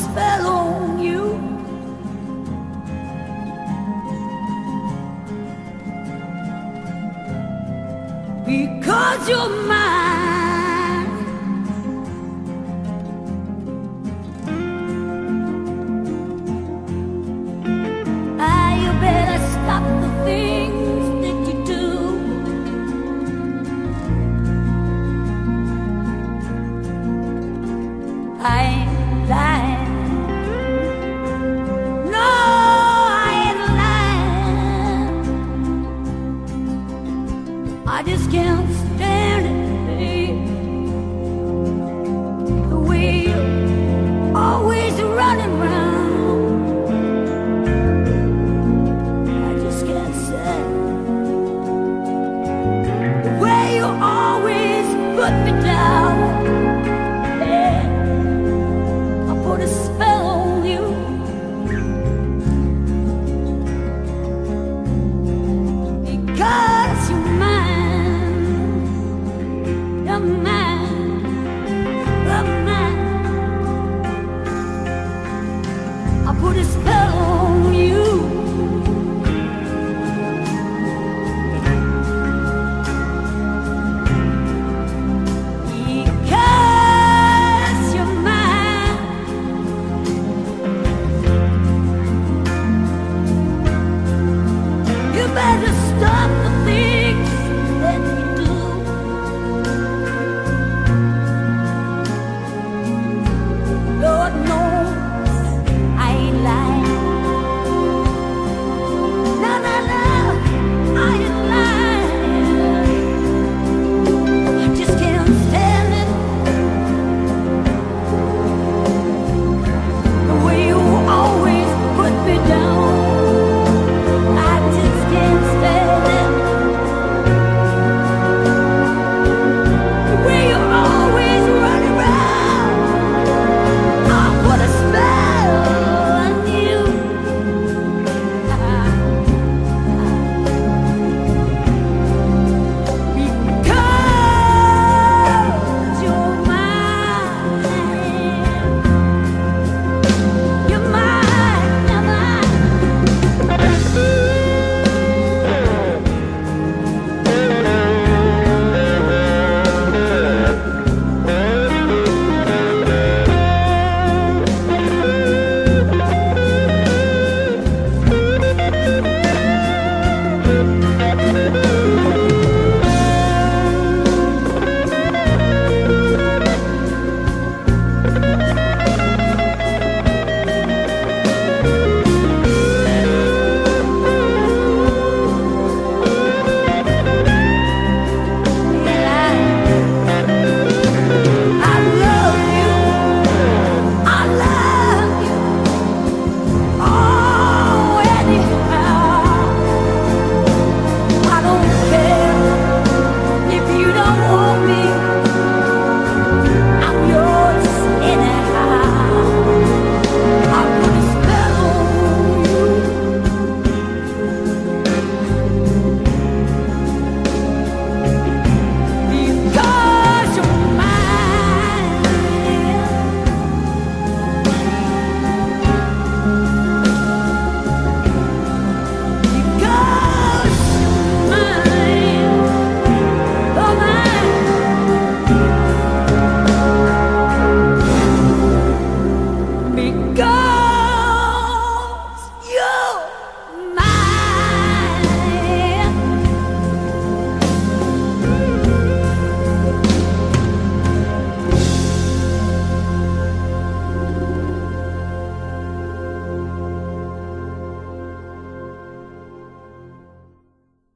spell on you. Because you're mine. Ah, you better stop the things that you do. I ain't lying. No, I ain't lying. I just can't stand it, babe. The way you're always running round. I just can't stand it. The way you always put me down. Yeah, I put a spell on you. Because you're mine. You're mine. You're mine. I put a spell on